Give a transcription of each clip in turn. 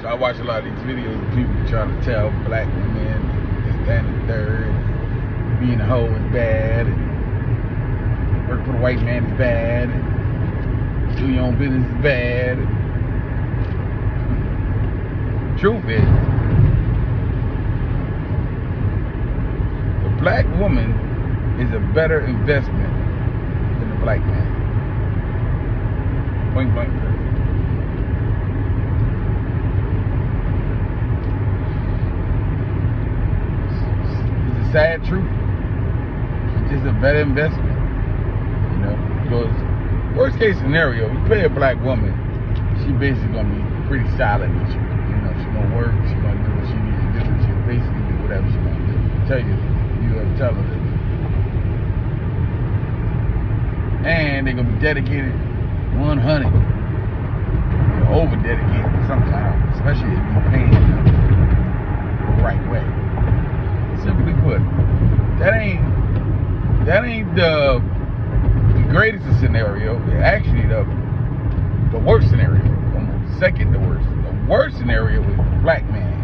So I watch a lot of these videos of people trying to tell black women this, that, and the third. Being a hoe is bad. And work for the white man is bad. And do your own business is bad. Truth is, the black woman is a better investment than the black man. Point blank. It's a sad truth. It's just a better investment. You know, because worst case scenario, you pay a black woman, she basically gonna be pretty solid with you. You know, she's gonna work, she's gonna do what she needs to do, she'll basically do whatever she wants to do. Tell you, you ever tell her this. And they're gonna be dedicated 100. You're over dedicated sometimes, especially if you're paying them the right way. Simply put, that ain't the greatest scenario. Actually, the worst scenario, almost second to worst. The worst scenario is the black man.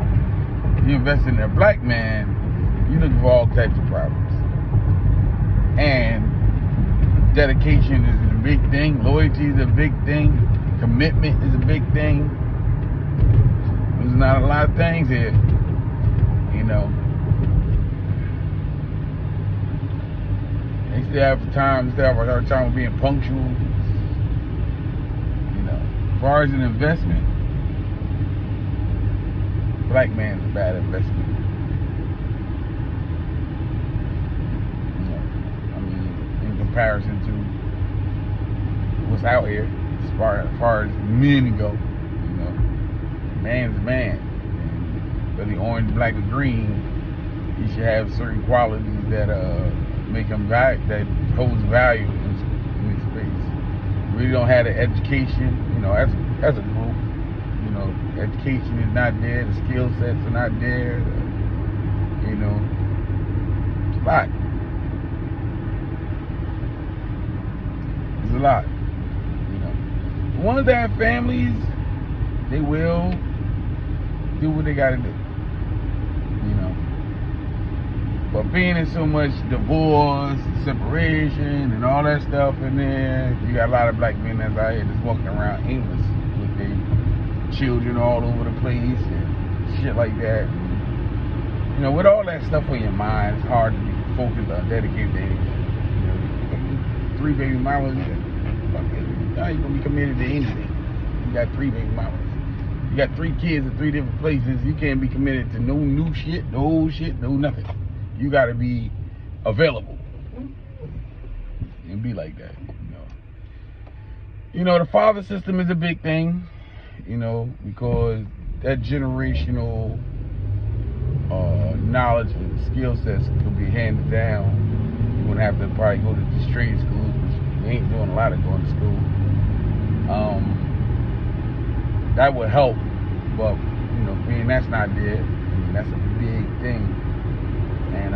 You invest in a black man, you look for all types of problems. And dedication is a big thing. Loyalty is a big thing. Commitment is a big thing. There's not a lot of things here, you know. They still have time. Still have a hard time with being punctual. You know, as far as an investment, black man's a bad investment. You know, I mean, in comparison to what's out here, as far as men go, you know, man's a man. And whether orange, black, or green, he should have certain qualities that make him that holds value in his space. We really don't have the education, you know, as a group. You know, education is not there, the skill sets are not there. You know, it's a lot. It's a lot. You know, the ones that have families, they will do what they gotta do. You know. But being in so much divorce, separation, and all that stuff in there, you got a lot of black men that's out here just walking around aimless with their children all over the place and shit like that. You know, with all that stuff on your mind, it's hard to be focused or dedicated to anything. You know, 3 baby mamas, how you gonna be committed to anything? You got 3 baby mamas. You got 3 kids in 3 different places. You can't be committed to no new shit, no old shit, no nothing. You got to be available and be like that, you know. The father system is a big thing, you know, because that generational knowledge and skill sets could be handed down. You wouldn't have to probably go to these trade schools, which they ain't doing a lot of going to school. That would help, but you know, being that's not there, I mean, that's a big thing. And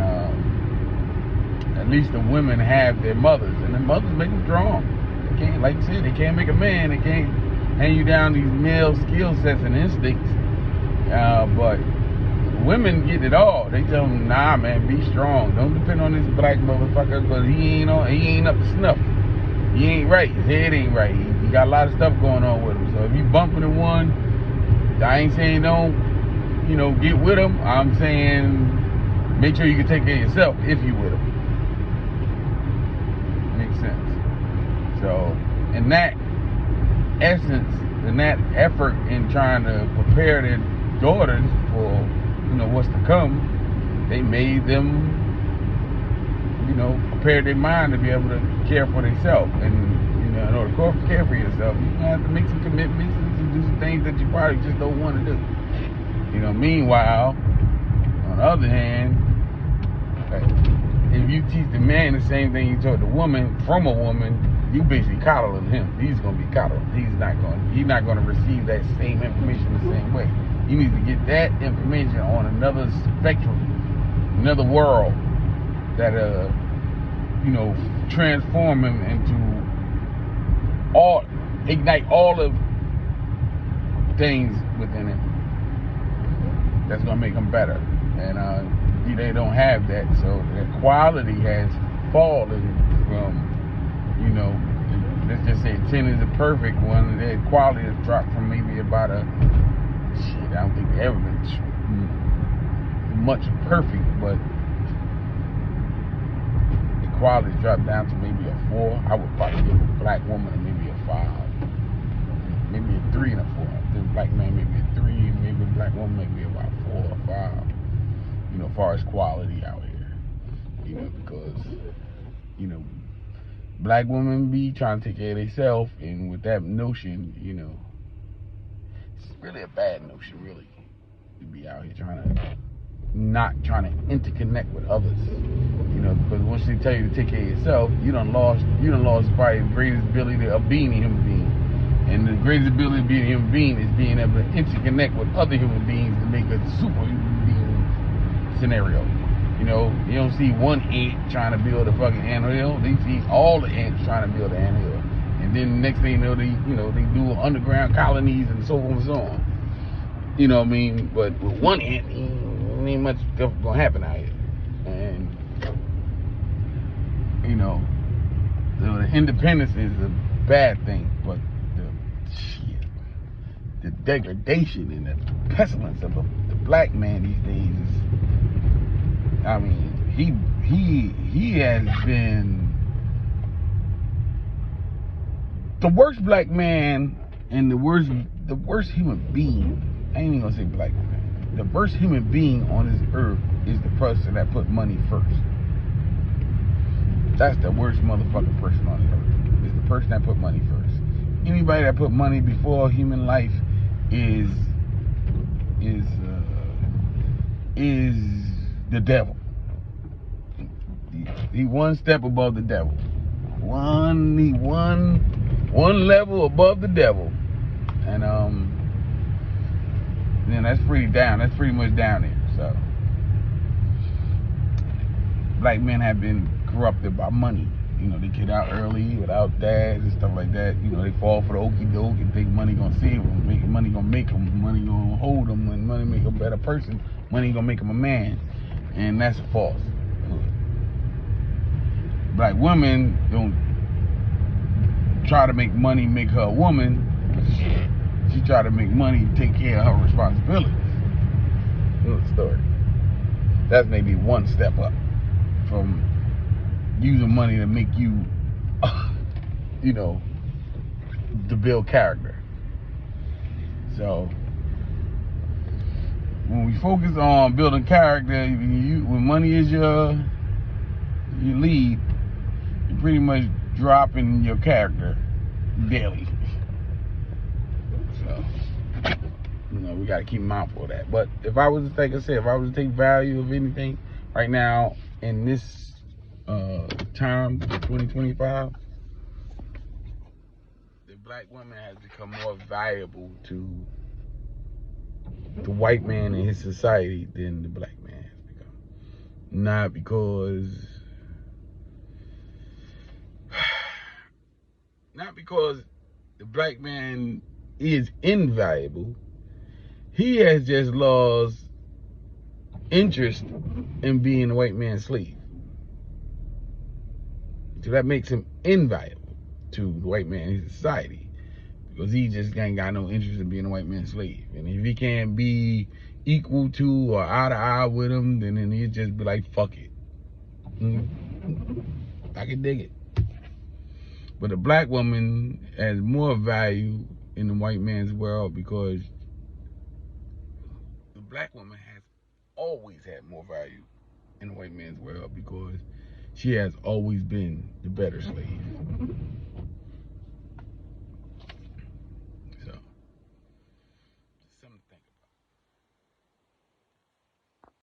at least the women have their mothers, and the mothers make them strong. They can't, like I said, they can't make a man. They can't hand you down these male skill sets and instincts. But women get it all. They tell them, nah, man, be strong. Don't depend on this black motherfucker, but he ain't up to snuff. He ain't right. His head ain't right. He got a lot of stuff going on with him. So if you bumping into one, I ain't saying don't, you know, get with him. I'm saying make sure you can take care of yourself if you with them. Makes sense. So, in that essence, in that effort in trying to prepare their daughters for, you know, what's to come, they made them, you know, prepare their mind to be able to care for themselves. And, you know, in order to care for yourself, you're going to have to make some commitments and do some things that you probably just don't want to do. You know, meanwhile, on the other hand, if you teach the man the same thing you taught the woman from a woman, you basically coddling him. He's gonna be coddled. He's not gonna receive that same information the same way. You need to get that information on another spectrum, another world that you know, transform him into ignite all of things within him. that's gonna make them better. And they don't have that, so their quality has fallen from, let's just say 10 is a perfect one. Their quality has dropped from maybe about I don't think they ever been much perfect, but the quality dropped down to maybe a 4. I would probably give a black woman maybe a 5, maybe a 3 and a 4. The black man maybe a 3, maybe a black woman maybe about 4 or 5. As far as quality out here, because black women be trying to take care of themselves, and with that notion, it's really a bad notion, really, to be out here not trying to interconnect with others, because once they tell you to take care of yourself, you done lost probably the greatest ability of being a human being. And the greatest ability of being a human being is being able to interconnect with other human beings to make a superhuman being scenario. You don't see one ant trying to build a fucking anthill. They see all the ants trying to build an anthill. And then next thing you know, they do underground colonies and so on and so on. You know what I mean? But with one ant, ain't much stuff gonna happen out here. And the independence is a bad thing, but the degradation and the pestilence of the black man these days is, he has been the worst black man and the worst human being. I ain't even gonna say black man. The worst human being on this earth is the person that put money first. That's the worst motherfucking person on the earth. Is the person that put money first. Anybody that put money before human life is the devil. He one step above the devil. One level above the devil. And that's pretty down. That's pretty much down there. So black men have been corrupted by money. They get out early without dads and stuff like that. They fall for the okie doke and think money gonna save them, money gonna make them, money gonna hold them, and money make a better person. Money gonna make them a man, and that's false. Black women don't try to make money make her a woman. She try to make money take care of her responsibilities. Little story. That's maybe one step up from using money to make you, to build character. So when we focus on building character, when money is your lead, you're pretty much dropping your character daily. So we got to keep mindful of that. But if I was to take value of anything right now in this time, 2025, the black woman has become more valuable to the white man in his society than the black man has become. Not because the black man is invaluable. He has just lost interest in being a white man's slave. So that makes him invaluable to the white man in his society, because he just ain't got no interest in being a white man's slave. And if he can't be equal to or eye to eye with him, then he'll just be like, fuck it. I can dig it. But a black woman has more value in the white man's world, because the black woman has always had more value in the white man's world, because she has always been the better slave.